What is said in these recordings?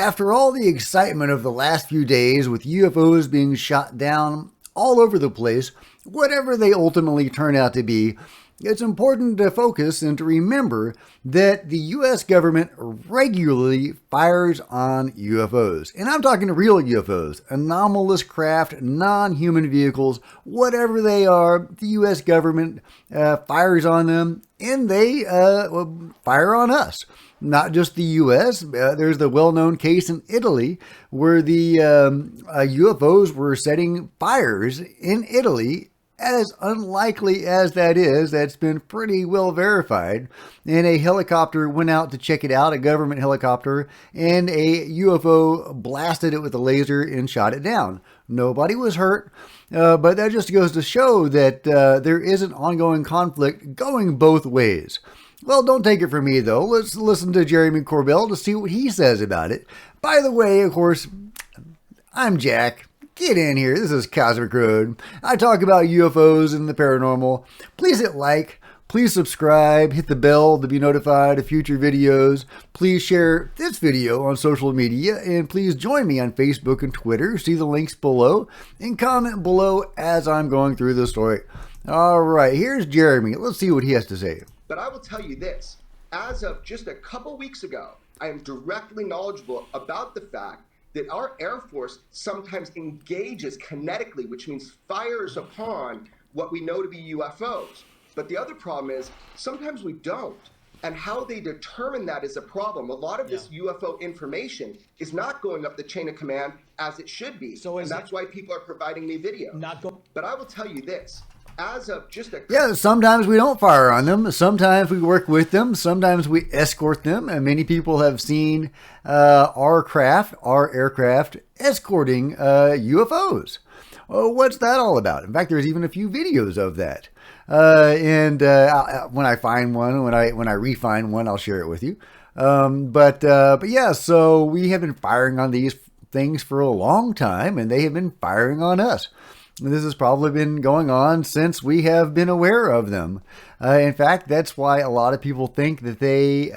After all the excitement of the last few days with UFOs being shot down all over the place, whatever they ultimately turn out to be, it's important to focus and to remember that the U.S. government regularly fires on UFOs. And I'm talking real UFOs, anomalous craft, non-human vehicles, whatever they are, the U.S. government fires on them, and they fire on us. Not just the U.S. There's the well-known case in Italy where the UFOs were setting fires in Italy. As unlikely as that is, that's been pretty well verified. And a helicopter went out to check it out, a government helicopter, and a UFO blasted it with a laser and shot it down. Nobody was hurt, but that just goes to show that there is an ongoing conflict going both ways. Well, don't take it from me, though. Let's listen to Jeremy Corbell to see what he says about it. By the way, of course, I'm Jack. Get in here. This is Cosmic Road. I talk about UFOs and the paranormal. Please hit like. Please subscribe. Hit the bell to be notified of future videos. Please share this video on social media. And please join me on Facebook and Twitter. See the links below. And comment below as I'm going through the story. All right. Here's Jeremy. Let's see what he has to say. But I will tell you this. As of just a couple weeks ago, I am directly knowledgeable about the fact that our Air Force sometimes engages kinetically, which means fires upon what we know to be UFOs. But the other problem is sometimes we don't. And how they determine that is a problem. A lot of this UFO information is not going up the chain of command as it should be. And that's why people are providing me video. But I will tell you this. As of just a sometimes we don't fire on them. Sometimes we work with them. Sometimes we escort them. And many people have seen our aircraft escorting UFOs. Oh, what's that all about? In fact, there's even a few videos of that. When I find one, when I refine one, I'll share it with you. But yeah, so we have been firing on these things for a long time, and they have been firing on us. This has probably been going on since we have been aware of them. In fact, that's why a lot of people think that they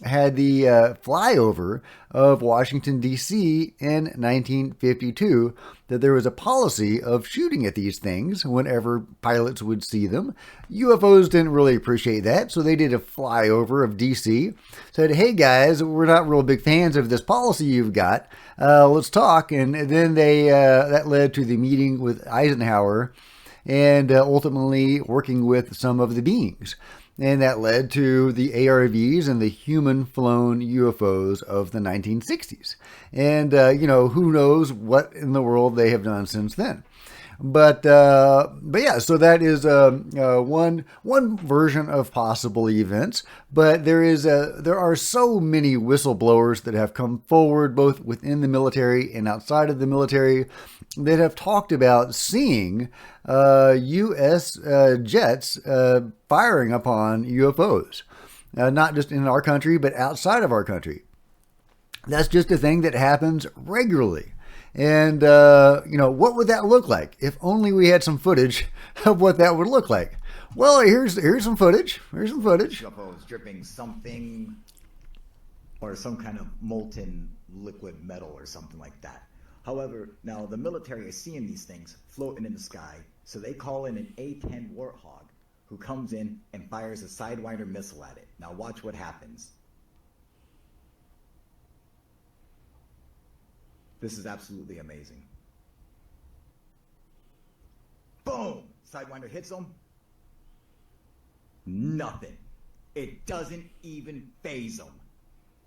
had the flyover of Washington, D.C. in 1952, that there was a policy of shooting at these things whenever pilots would see them. UFOs didn't really appreciate that, so they did a flyover of D.C., said, hey guys, we're not real big fans of this policy you've got. Let's talk. And then that led to the meeting with Eisenhower and ultimately working with some of the beings. And that led to the ARVs and the human-flown UFOs of the 1960s. And, who knows what in the world they have done since then. But yeah, so that is one version of possible events. But there are so many whistleblowers that have come forward, both within the military and outside of the military, that have talked about seeing U.S. jets firing upon UFOs, not just in our country, but outside of our country. That's just a thing that happens regularly. And, what would that look like? If only we had some footage of what that would look like. Well, here's some footage. Here's some footage. UFOs dripping something or some kind of molten liquid metal or something like that. However, now the military is seeing these things floating in the sky, so they call in an A-10 Warthog who comes in and fires a Sidewinder missile at it. Now watch what happens. This is absolutely amazing. Boom! Sidewinder hits them. Nothing. It doesn't even phase them.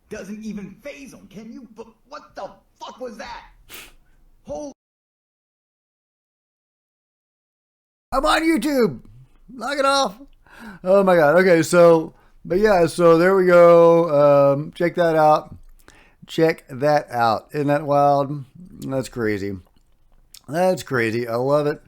Doesn't even phase them. Can you? What the fuck was that? Holy. I'm on YouTube. Knock it off. Oh my God. Okay, so there we go. Check that out. Check that out. Isn't that wild? That's crazy. That's crazy. I love it.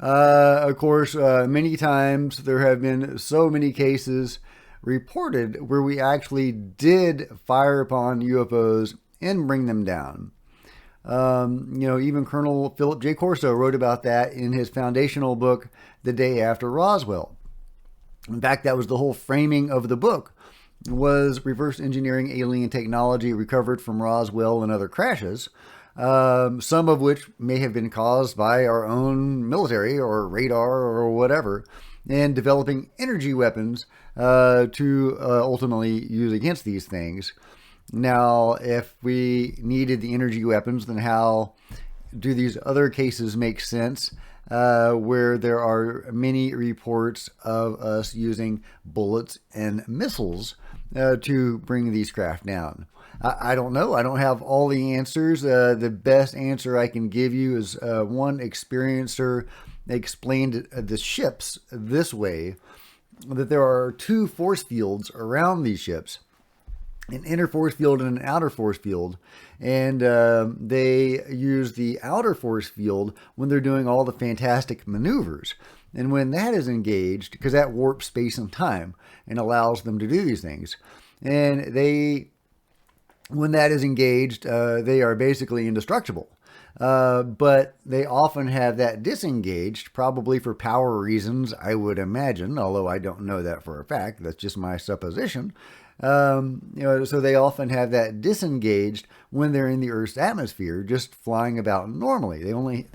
Of course, many times there have been so many cases reported where we actually did fire upon UFOs and bring them down. Even Colonel Philip J. Corso wrote about that in his foundational book, The Day After Roswell. In fact, that was the whole framing of the book, was reverse engineering alien technology recovered from Roswell and other crashes, some of which may have been caused by our own military or radar or whatever, and developing energy weapons to ultimately use against these things. Now, if we needed the energy weapons, then how do these other cases make sense where there are many reports of us using bullets and missiles to bring these craft down? I don't know. I don't have all the answers. The best answer I can give you is one experiencer explained the ships this way, that there are two force fields around these ships, an inner force field and an outer force field, and they use the outer force field when they're doing all the fantastic maneuvers. And when that is engaged, because that warps space and time and allows them to do these things, and when that is engaged, they are basically indestructible. But they often have that disengaged, probably for power reasons, I would imagine, although I don't know that for a fact. That's just my supposition. So they often have that disengaged when they're in the Earth's atmosphere, just flying about normally. They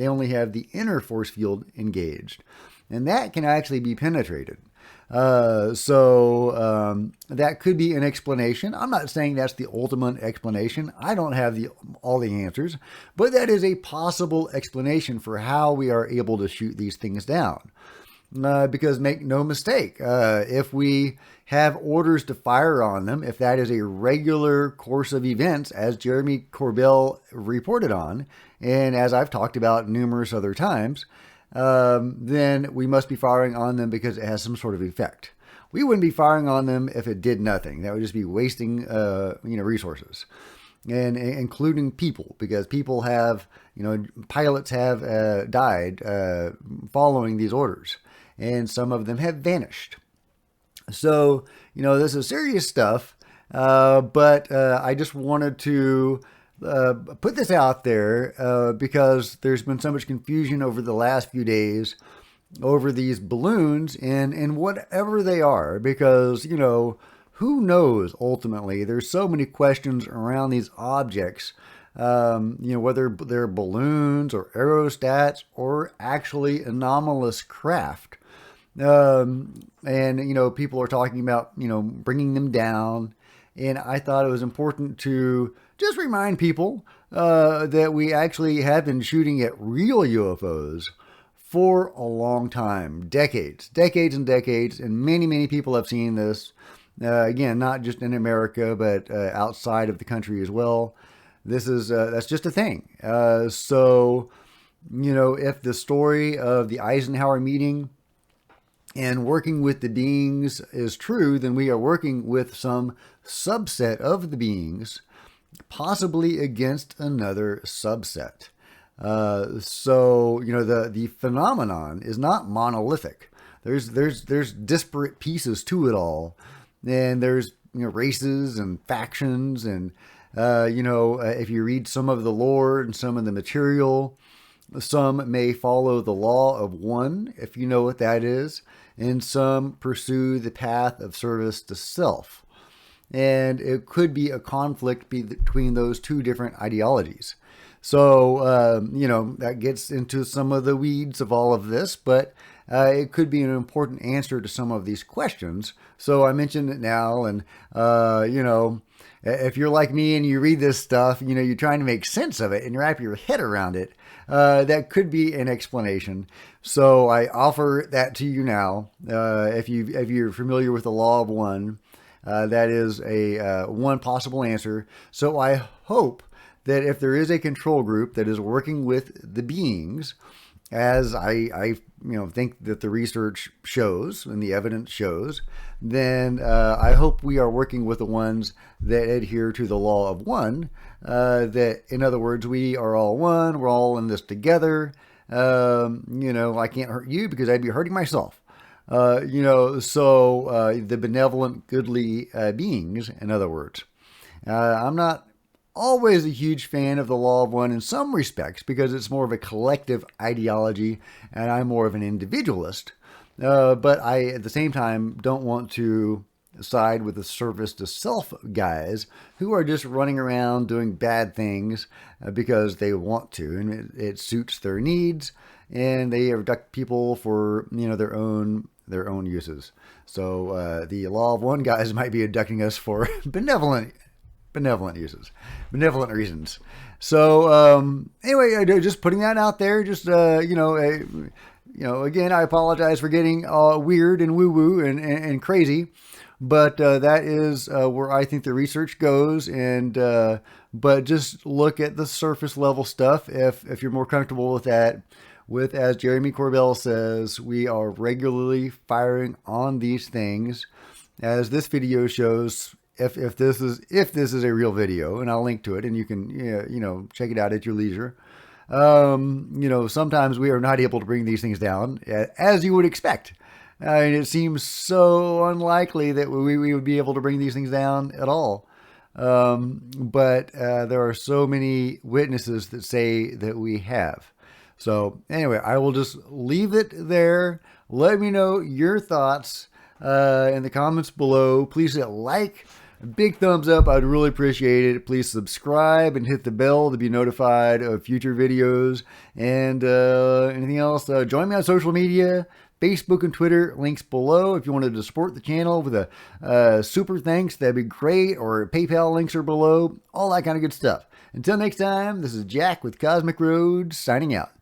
only have the inner force field engaged, and that can actually be penetrated. That could be an explanation. I'm not saying that's the ultimate explanation. I don't have all the answers, but that is a possible explanation for how we are able to shoot these things down. Because make no mistake, if we have orders to fire on them, if that is a regular course of events, as Jeremy Corbell reported on, and as I've talked about numerous other times, then we must be firing on them because it has some sort of effect. We wouldn't be firing on them if it did nothing. That would just be wasting, resources, and including people, because people have, pilots have died following these orders, and some of them have vanished. So, this is serious stuff, but I just wanted to put this out there because there's been so much confusion over the last few days over these balloons and whatever they are, because, who knows ultimately? There's so many questions around these objects, whether they're balloons or aerostats or actually anomalous craft. People are talking about, bringing them down. And I thought it was important to just remind people that we actually have been shooting at real UFOs for a long time, decades and decades. And many, many people have seen this. Again, not just in America, but outside of the country as well. That's just a thing. If the story of the Eisenhower meeting and working with the beings is true, then we are working with some subset of the beings, possibly against another subset. The phenomenon is not monolithic. There's disparate pieces to it all, and there's races and factions, and if you read some of the lore and some of the material, some may follow the law of one, if you know what that is, and some pursue the path of service to self. And it could be a conflict between those two different ideologies. So, that gets into some of the weeds of all of this, but it could be an important answer to some of these questions. So I mentioned it now, and, if you're like me and you read this stuff, you're trying to make sense of it and you wrap your head around it, that could be an explanation. So I offer that to you now. If you're familiar with the law of one, that is a one possible answer. So I hope that if there is a control group that is working with the beings, as I think that the research shows and the evidence shows, then I hope we are working with the ones that adhere to the law of one. That, in other words, we are all one. We're all in this together. I can't hurt you because I'd be hurting myself. The benevolent, goodly beings, in other words. I'm not always a huge fan of the law of one in some respects because it's more of a collective ideology and I'm more of an individualist. But I, at the same time, don't want to side with the service to self guys who are just running around doing bad things because they want to, and it suits their needs, and they abduct people for their own uses. So the Law of One guys might be abducting us for benevolent uses, benevolent reasons. So anyway, just putting that out there. Just again, I apologize for getting weird and woo woo and crazy, but that is where I think the research goes. And but just look at the surface level stuff if you're more comfortable with that. With, as Jeremy Corbell says, we are regularly firing on these things, as this video shows. If this is a real video, and I'll link to it, and you can check it out at your leisure. Sometimes we are not able to bring these things down, as you would expect. It seems so unlikely that we would be able to bring these things down at all. But there are so many witnesses that say that we have. So anyway, I will just leave it there. Let me know your thoughts in the comments below. Please hit like. Big thumbs up. I'd really appreciate it. Please subscribe and hit the bell to be notified of future videos. And anything else, join me on social media, Facebook and Twitter, links below. If you wanted to support the channel with a super thanks, that'd be great. Or PayPal links are below. All that kind of good stuff. Until next time, this is Jack with Cosmic Roads signing out.